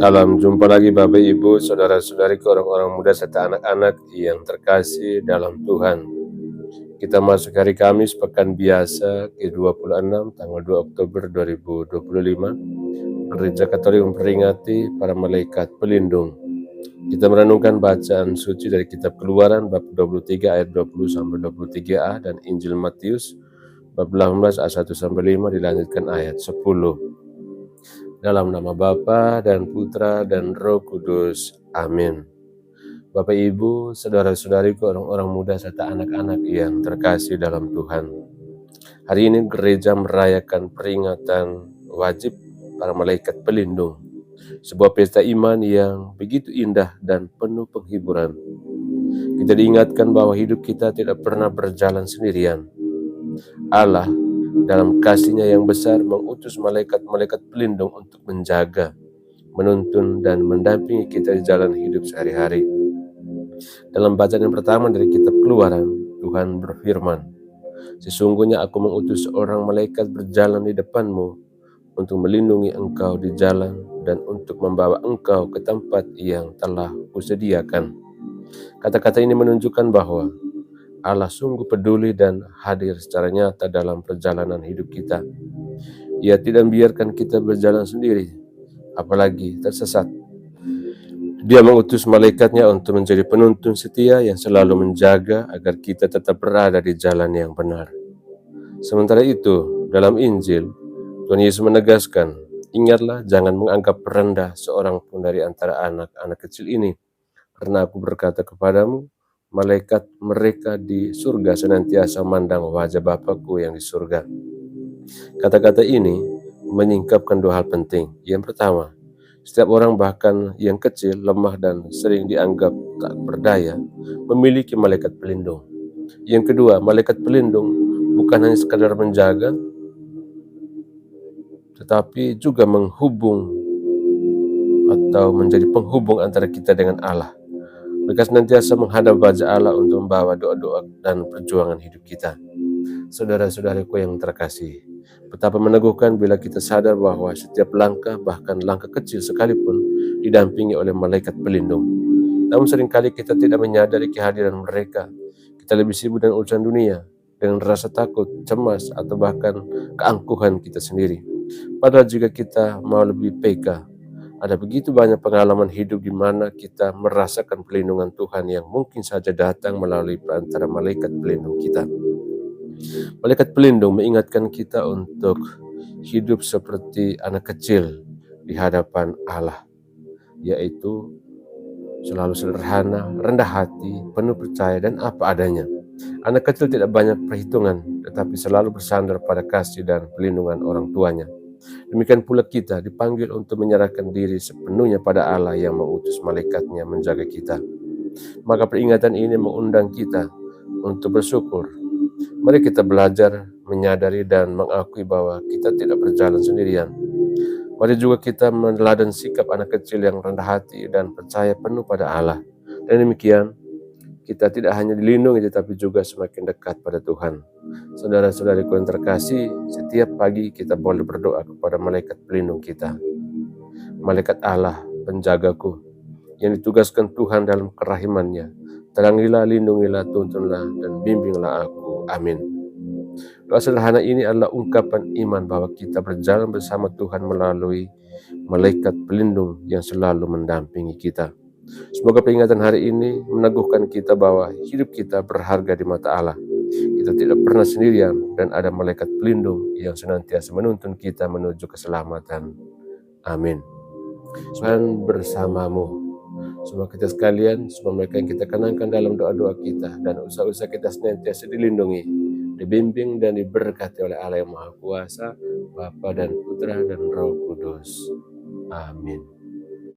Salam jumpa lagi Bapak Ibu, saudara-saudariku, orang-orang muda serta anak-anak yang terkasih dalam Tuhan. Kita masuk hari Kamis pekan biasa ke-26 tanggal 2 Oktober 2025. Gereja Katolik memperingati para malaikat pelindung. Kita merenungkan bacaan suci dari kitab Keluaran bab 23 ayat 20 sampai 23a dan Injil Matius bab 18 ayat 1 sampai 5 dilanjutkan ayat 10. Dalam nama Bapa dan Putra dan Roh Kudus. Amin. Bapak Ibu, saudara-saudariku, orang-orang muda serta anak-anak yang terkasih dalam Tuhan. Hari ini gereja merayakan peringatan wajib para malaikat pelindung. Sebuah pesta iman yang begitu indah dan penuh penghiburan. Kita diingatkan bahwa hidup kita tidak pernah berjalan sendirian. Allah dalam kasih-Nya yang besar mengutus malaikat-malaikat pelindung untuk menjaga, menuntun, dan mendampingi kita di jalan hidup sehari-hari. Dalam bacaan yang pertama dari kitab Keluaran, Tuhan berfirman, "Sesungguhnya aku mengutus seorang malaikat berjalan di depanmu untuk melindungi engkau di jalan dan untuk membawa engkau ke tempat yang telah kusediakan." Kata-kata ini menunjukkan bahwa Allah sungguh peduli dan hadir secara nyata dalam perjalanan hidup kita. Ia tidak membiarkan kita berjalan sendiri, apalagi tersesat. Dia mengutus malaikatnya untuk menjadi penuntun setia yang selalu menjaga agar kita tetap berada di jalan yang benar. Sementara itu, dalam Injil, Tuhan Yesus menegaskan, "Ingatlah, jangan menganggap rendah seorang pun dari antara anak-anak kecil ini, karena aku berkata kepadamu, malaikat mereka di surga senantiasa memandang wajah Bapakku yang di surga." Kata-kata ini menyingkapkan dua hal penting. Yang pertama, setiap orang bahkan yang kecil, lemah, dan sering dianggap tak berdaya, memiliki malaikat pelindung. Yang kedua, malaikat pelindung bukan hanya sekadar menjaga, tetapi juga menghubung atau menjadi penghubung antara kita dengan Allah. Mereka senantiasa menghadap wajah Allah untuk membawa doa-doa dan perjuangan hidup kita. Saudara-saudariku yang terkasih, betapa meneguhkan bila kita sadar bahwa setiap langkah, bahkan langkah kecil sekalipun, didampingi oleh malaikat pelindung. Namun seringkali kita tidak menyadari kehadiran mereka. Kita lebih sibuk dengan urusan dunia, dengan rasa takut, cemas, atau bahkan keangkuhan kita sendiri. Padahal jika kita mau lebih peka, ada begitu banyak pengalaman hidup di mana kita merasakan pelindungan Tuhan yang mungkin saja datang melalui perantara malaikat pelindung kita. Malaikat pelindung mengingatkan kita untuk hidup seperti anak kecil di hadapan Allah, yaitu selalu sederhana, rendah hati, penuh percaya, dan apa adanya. Anak kecil tidak banyak perhitungan, tetapi selalu bersandar pada kasih dan pelindungan orang tuanya. Demikian pula kita dipanggil untuk menyerahkan diri sepenuhnya pada Allah yang mengutus malaikatnya menjaga kita. Maka peringatan ini mengundang kita untuk bersyukur. Mari kita belajar, menyadari, dan mengakui bahwa kita tidak berjalan sendirian. Mari juga kita meneladani sikap anak kecil yang rendah hati dan percaya penuh pada Allah. Dan demikian, kita tidak hanya dilindungi tetapi juga semakin dekat pada Tuhan. Saudara-saudariku yang terkasih, setiap pagi kita boleh berdoa kepada malaikat pelindung kita. Malaikat Allah, penjagaku, yang ditugaskan Tuhan dalam kerahimannya. Terangilah, lindungilah, tuntunlah, dan bimbinglah aku. Amin. Doa sederhana ini adalah ungkapan iman bahwa kita berjalan bersama Tuhan melalui malaikat pelindung yang selalu mendampingi kita. Semoga peringatan hari ini meneguhkan kita bahwa hidup kita berharga di mata Allah. Kita tidak pernah sendirian dan ada malaikat pelindung yang senantiasa menuntun kita menuju keselamatan. Amin. Tuhan bersamamu. Semua kita sekalian, semua mereka yang kita kenangkan dalam doa-doa kita dan usaha-usaha kita senantiasa dilindungi, dibimbing dan diberkati oleh Allah yang Maha Kuasa, Bapa dan Putra dan Roh Kudus. Amin.